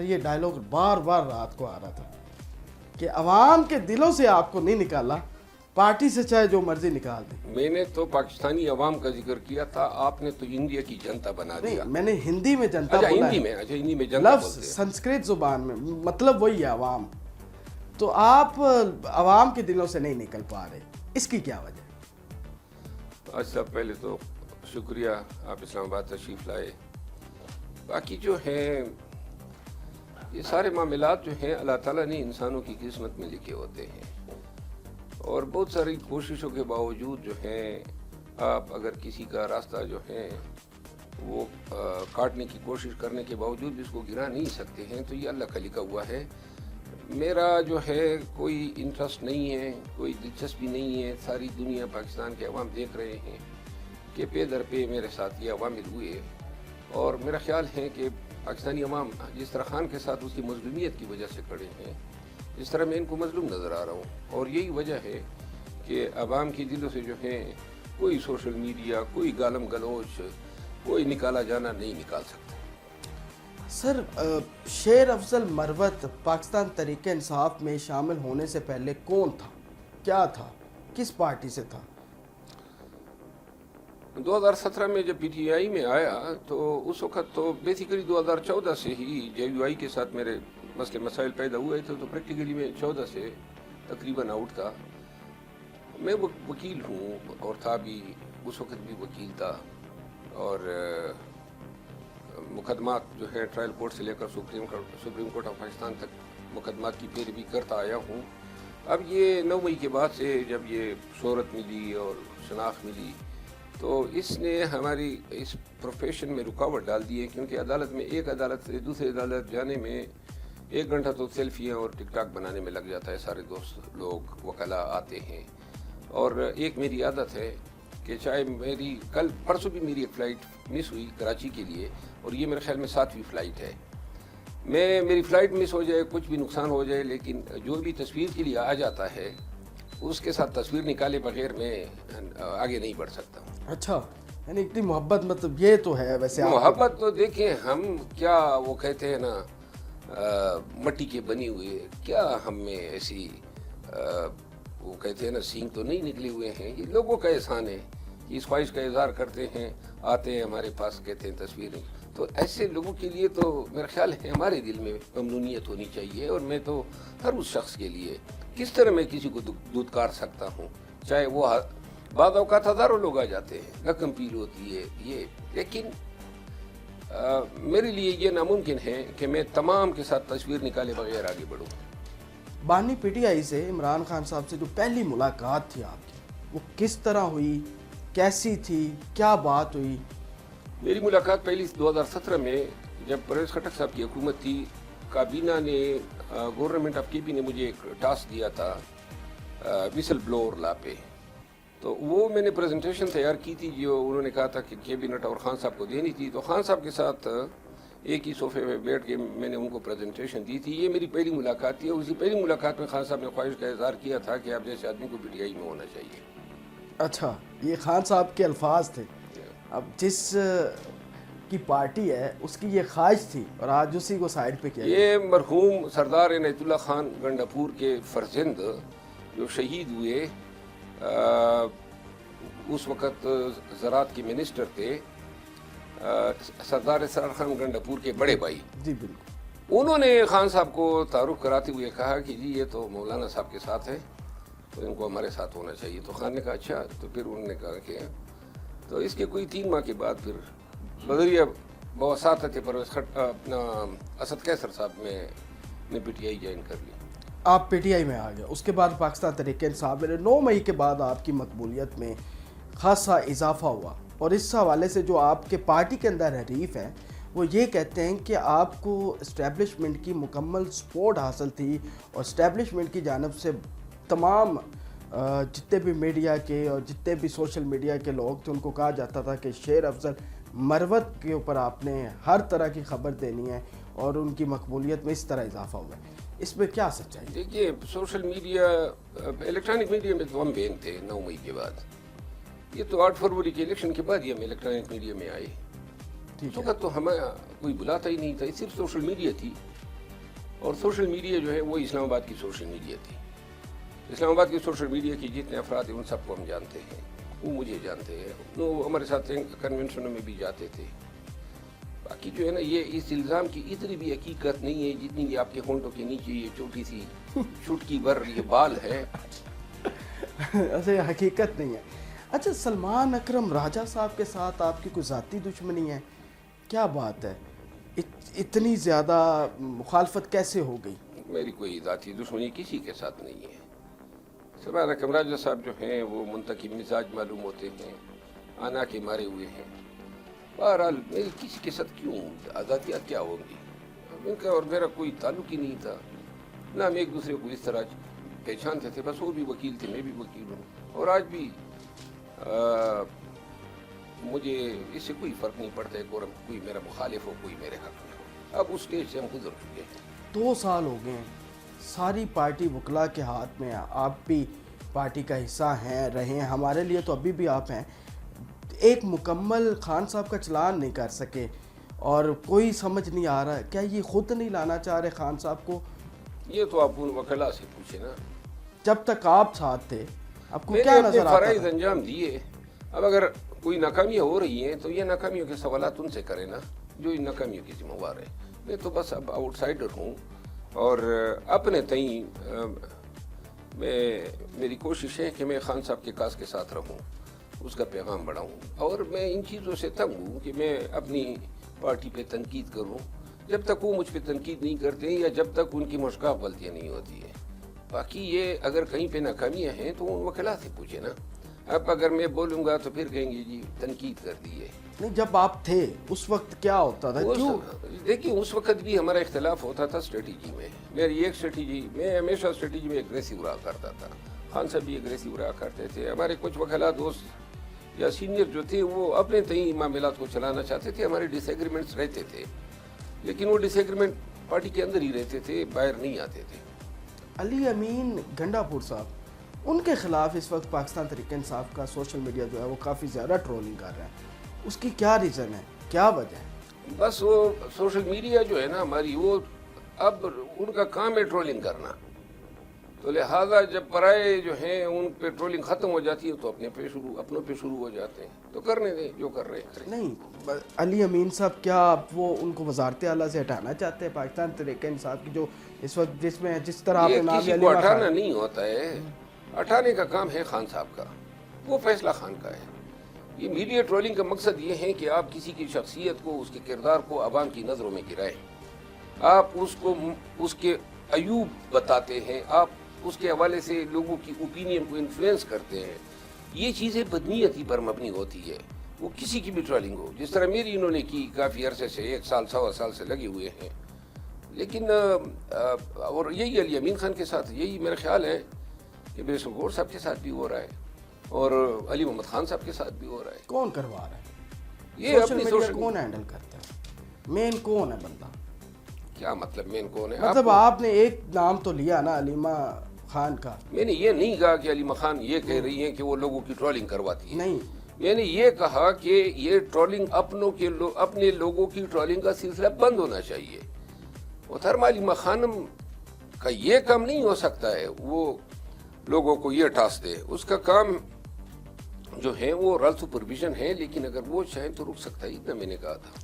یہ ڈائلاگ بار بار رات کو آ رہا تھا کہ عوام کے دلوں سے آپ کو نہیں نکالا, پارٹی سے چاہے جو مرضی نکال دیں. میں نے تو پاکستانی عوام کا ذکر کیا تھا, آپ نے تو انڈیا کی جنتا بنا دیا. میں نے ہندی میں جنتا اچھا بولا ہندی میں جنتا لفظ بولتے ہیں. سنسکرت زبان میں مطلب وہی ہے عوام. تو آپ عوام کے دلوں سے نہیں نکل پا رہے, اس کی کیا وجہ؟ اچھا پہلے تو شکریہ آپ اسلام آباد تشریف لائے. باقی جو ہیں یہ سارے معاملات جو ہیں اللہ تعالیٰ نے انسانوں کی قسمت میں لکھے ہوتے ہیں, اور بہت ساری کوششوں کے باوجود جو ہیں آپ اگر کسی کا راستہ جو ہے وہ کاٹنے کی کوشش کرنے کے باوجود بھی اس کو گرا نہیں سکتے ہیں, تو یہ اللہ کا لکھا ہوا ہے. میرا جو ہے کوئی انٹرسٹ نہیں ہے, کوئی دلچسپی نہیں ہے. ساری دنیا پاکستان کے عوام دیکھ رہے ہیں کہ پے در پے میرے ساتھ یہ عوامل ہوئے, اور میرا خیال ہے کہ پاکستانی عوام جس طرح خان کے ساتھ اس کی مظلومیت کی وجہ سے کھڑے ہیں, اس طرح میں ان کو مظلوم نظر آ رہا ہوں. اور یہی وجہ ہے کہ عوام کی دلوں سے جو ہے کوئی سوشل میڈیا, کوئی گالم گلوچ, کوئی نکالا جانا نہیں نکال سکتا. سر, شیر افضل مروت پاکستان تحریک انصاف میں شامل ہونے سے پہلے کون تھا, کیا تھا, کس پارٹی سے تھا؟ 2017 میں جب پی ٹی آئی میں آیا تو اس وقت تو بیسیکلی 2014 سے ہی جے یو آئی کے ساتھ میرے مسائل پیدا ہوئے تھے, تو پریکٹیکلی میں 14 سے تقریباً آؤٹ تھا. میں وکیل ہوں اور تھا بھی, اس وقت بھی وکیل تھا, اور مقدمات جو ہے ٹرائل کورٹ سے لے کر سپریم کورٹ آف پاکستان تک مقدمات کی پیروی کرتا آیا ہوں. اب یہ 9 مئی کے بعد سے جب یہ شہرت ملی اور شناخت ملی تو اس نے ہماری اس پروفیشن میں رکاوٹ ڈال دی ہے, کیونکہ عدالت میں ایک عدالت سے دوسری عدالت جانے میں 1 گھنٹہ تو سیلفیاں اور ٹک ٹاک بنانے میں لگ جاتا ہے. سارے دوست لوگ وکلا آتے ہیں, اور ایک میری عادت ہے کہ چاہے میری کل پرسوں بھی میری ایک فلائٹ مس ہوئی کراچی کے لیے, اور یہ میرے خیال میں 7ویں فلائٹ ہے. میری فلائٹ مس ہو جائے, کچھ بھی نقصان ہو جائے, لیکن جو بھی تصویر کے لیے آ جاتا ہے اس کے ساتھ تصویر نکالے بغیر میں آگے نہیں بڑھ سکتا. اچھا, یعنی اتنی محبت, مطلب یہ تو ہے ویسے محبت تو دیکھیں ہم کیا وہ کہتے ہیں نا مٹی کے بنے ہوئے, کیا ہم میں ایسی وہ کہتے ہیں نا سینگ تو نہیں نکلے ہوئے ہیں. یہ لوگوں کا احسان ہے, اس خواہش کا اظہار کرتے ہیں, آتے ہیں ہمارے پاس, کہتے ہیں تصویریں. تو ایسے لوگوں کے لیے تو میرا خیال ہے ہمارے دل میں ممنونیت ہونی چاہیے. اور میں تو ہر اس شخص کے لیے کس طرح میں کسی کو دودکار سکتا ہوں, چاہے وہ بعض اوقات ہزاروں لوگ آ جاتے ہیں, رقم پیل ہوتی ہے یہ, لیکن میرے لیے یہ ناممکن ہے کہ میں تمام کے ساتھ تصویر نکالے بغیر آگے بڑھوں. بانی پی ٹی آئی سے عمران خان صاحب سے جو پہلی ملاقات تھی آپ کی, وہ کس طرح ہوئی, کیسی تھی, کیا بات ہوئی؟ میری ملاقات پہلی 2017 میں جب پرویز خٹک صاحب کی حکومت تھی. کابینہ نے, گورنمنٹ آف کے پی نے مجھے ایک ٹاسک دیا تھا وسل بلور لا پہ, تو وہ میں نے پریزنٹیشن تیار کی تھی جو انہوں نے کہا تھا کہ کیبنٹ اور خان صاحب کو دینی تھی. تو خان صاحب کے ساتھ ایک ہی صوفے میں بیٹھ کے میں نے ان کو پریزنٹیشن دی تھی. یہ میری پہلی ملاقات تھی, اور اسی پہلی ملاقات میں خان صاحب نے خواہش کا اظہار کیا تھا کہ آپ جیسے آدمی کو پی ٹی آئی میں ہونا چاہیے. اچھا, یہ خان صاحب کے الفاظ تھے. اب جس کی پارٹی ہے اس کی یہ خواہش تھی, اور آج اسی کو سائڈ پہ کیا. یہ مرحوم سردار عنایت اللہ خان گنڈاپور کے فرزند جو شہید ہوئے, اس وقت زراعت کے منسٹر تھے, سردار اسرار خان گنڈاپور کے بڑے بھائی. جی بالکل. انہوں نے خان صاحب کو تعارف کراتے ہوئے کہا کہ جی یہ تو مولانا صاحب کے ساتھ ہیں, تو ان کو ہمارے ساتھ ہونا چاہیے. تو خان نے کہا اچھا. تو پھر انہوں نے کہا کہ تو اس کے کوئی 3 ماہ کے بعد پھر بذریعہ بواسطہ پرویز اپنا اسد کیسر صاحب میں پی ٹی آئی جوائن کر لی. آپ پی ٹی آئی میں آ گئے. اس کے بعد پاکستان تحریک انصاف میں 9 مئی کے بعد آپ کی مقبولیت میں خاصا اضافہ ہوا, اور اس حوالے سے جو آپ کے پارٹی کے اندر حریف ہیں وہ یہ کہتے ہیں کہ آپ کو اسٹیبلشمنٹ کی مکمل سپورٹ حاصل تھی, اور اسٹیبلشمنٹ کی جانب سے تمام جتنے بھی میڈیا کے اور جتنے بھی سوشل میڈیا کے لوگ تھے ان کو کہا جاتا تھا کہ شیر افضل مروت کے اوپر آپ نے ہر طرح کی خبر دینی ہے, اور ان کی مقبولیت میں اس طرح اضافہ ہوا ہے. اس میں کیا سچائی؟ دیکھیے سوشل میڈیا, الیکٹرانک میڈیا میں تو ہم بین تھے 9 مئی کے بعد. یہ تو 8 فروری کے الیکشن کے بعد ہی ہم الیکٹرانک میڈیا میں آئے. اس وقت تو ہمیں کوئی بلاتا ہی نہیں تھا, صرف سوشل میڈیا تھی. اور سوشل میڈیا جو ہے وہ اسلام آباد کی سوشل میڈیا تھی. اسلام آباد کی سوشل میڈیا کی جتنے افراد ہیں ان سب کو ہم جانتے ہیں, وہ مجھے جانتے ہیں, وہ ہمارے ساتھ کنونشنوں میں بھی جاتے تھے. باقی جو ہے نا یہ اس الزام کی اتنی بھی حقیقت نہیں ہے جتنی یہ آپ کے ہونٹوں کے نیچے یہ چھوٹی سی چٹکی بھر یہ بال ہے. ایسے حقیقت نہیں ہے. اچھا, سلمان اکرم راجہ صاحب کے ساتھ آپ کی کوئی ذاتی دشمنی ہے؟ کیا بات ہے, اتنی زیادہ مخالفت کیسے ہو گئی؟ میری کوئی ذاتی دشمنی کسی کے ساتھ نہیں ہے. سلمان اکرم راجہ صاحب جو ہیں وہ منتقم مزاج معلوم ہوتے ہیں, آنا کے مارے ہوئے ہیں. بہرحال میری کسی کے ساتھ کیوں آزادیات کیا ہوں گی؟ ان کا اور میرا کوئی تعلق ہی نہیں تھا, نہ ہم ایک دوسرے کو اس طرح پہچانتے تھے. بس وہ بھی وکیل تھے, میں بھی وکیل ہوں, اور آج بھی مجھے اس سے کوئی فرق نہیں پڑتا ہے کوئی میرا مخالف ہو کوئی میرے حق میں ہو. اب اس اسٹیج سے ہم گزر چکے ہیں. 2 سال ہو گئے ہیں, ساری پارٹی وکلا کے ہاتھ میں, آپ بھی پارٹی کا حصہ ہیں, رہے ہیں, ہمارے لیے تو ابھی بھی آپ ہیں. ایک مکمل خان صاحب کا چلان نہیں کر سکے, اور کوئی سمجھ نہیں آ رہا, کیا یہ خود نہیں لانا چاہ رہے خان صاحب کو؟ یہ تو آپ ان وکلا سے پوچھیں نا. جب تک آپ ساتھ تھے آپ کو میں کیا نے اپنے نظر آتا فرائض تھا؟ انجام دیے. اب اگر کوئی ناکامیاں ہو رہی ہیں تو یہ ناکامیوں کے سوالات ان سے کریں نا جو ان ناکامیوں کی ذمہ وار ہے. میں تو بس اب آؤٹ سائڈر ہوں, اور اپنے تئیں میری کوشش ہے کہ میں خان صاحب کے کاز کے ساتھ رہوں, اس کا پیغام بڑھاؤں. اور میں ان چیزوں سے تنگ ہوں کہ میں اپنی پارٹی پہ تنقید کروں جب تک وہ مجھ پہ تنقید نہیں کرتے ہیں, یا جب تک ان کی مشکاف غلطیاں نہیں ہوتی ہیں. باقی یہ اگر کہیں پہ ناکامیاں ہیں تو ان وکلا سے پوچھیں نا. اب اگر میں بولوں گا تو پھر کہیں گے جی تنقید کر دی ہے. نہیں, جب آپ تھے اس وقت کیا ہوتا تھا, کیوں؟ دیکھیے اس وقت بھی ہمارا اختلاف ہوتا تھا اسٹریٹجی میں. میری ایک اسٹریٹجی, میں ہمیشہ اسٹریٹجی میں اگریسو رہا کرتا تھا, خان صاحب بھی اگریسو رہا کرتے تھے. ہمارے کچھ وکلا دوست یا سینئر جو تھے وہ اپنے تئیں معاملات کو چلانا چاہتے تھے. ہمارے ڈس ایگریمنٹس رہتے تھے, لیکن وہ ڈس ایگریمنٹ پارٹی کے اندر ہی رہتے تھے, باہر نہیں آتے تھے. علی امین گنڈا پور صاحب, ان کے خلاف اس وقت پاکستان تحریک انصاف کا سوشل میڈیا جو ہے وہ کافی زیادہ ٹرولنگ کر رہا ہے, اس کی کیا ریزن ہے, کیا وجہ ہے؟ بس وہ سوشل میڈیا جو ہے نا ہماری, وہ اب ان کا کام ہے ٹرولنگ کرنا, تو لہٰذا جب پرائے جو ہیں ان پہ ٹرولنگ ختم ہو جاتی ہے تو اپنوں پہ شروع ہو جاتے ہیں. تو کرنے دیں جو کر رہے ہیں. نہیں, علی امین صاحب کیا وہ ان کو وزارت اعلیٰ سے ہٹانا چاہتے ہیں پاکستان تحریک انصاف کی, جو اس وقت جس طرح آپ یہ نے نام کسی کو ہٹانا نہیں ہوتا ہے, ہٹانے کا کام ہے خان صاحب کا, وہ فیصلہ خان کا ہے. یہ میڈیا ٹرولنگ کا مقصد یہ ہے کہ آپ کسی کی شخصیت کو, اس کے کردار کو عوام کی نظروں میں گرائیں, آپ اس کے عیوب بتاتے ہیں, آپ اس کے حوالے سے لوگوں کی اوپینین کو انفلوئنس کرتے ہیں. یہ چیزیں بدنیتی پر مبنی ہوتی ہے. وہ کسی کی بھی ٹرولنگ ہو, جس طرح میری انہوں نے کی, کافی عرصے سے 1 سال 1.25 سال سے لگے ہوئے ہیں. لیکن اور یہی علی امین خان کے ساتھ, یہی میرا خیال ہے کہ بیسل گور صاحب کے ساتھ بھی ہو رہا ہے, اور علی محمد خان صاحب کے ساتھ بھی ہو رہا ہے. کون کروا رہا ہے یہ سوشل اپنی میڈیا, کون ہینڈل کرتا ہے, مین کون ہے بندہ؟ کیا مطلب مین کون ہے؟ مطلب آپ نے ایک نام تو لیا نا علیمہ خان کا. میں نے یہ نہیں کہا کہ علیمہ خان یہ کہہ رہی ہیں کہ وہ لوگوں کی ٹرولنگ کرواتی ہے. نہیں, میں نے یہ کہا کہ یہ ٹرولنگ اپنے لوگوں کی ٹرولنگ کا سلسلہ بند ہونا چاہیے. محترمہ علیمہ خانم کا یہ کام نہیں ہو سکتا ہے وہ لوگوں کو یہ ٹاسک دے. اس کا کام جو ہے وہ رل سپرویژن ہے, لیکن اگر وہ چاہیں تو رک سکتا ہے, اتنا میں نے کہا تھا.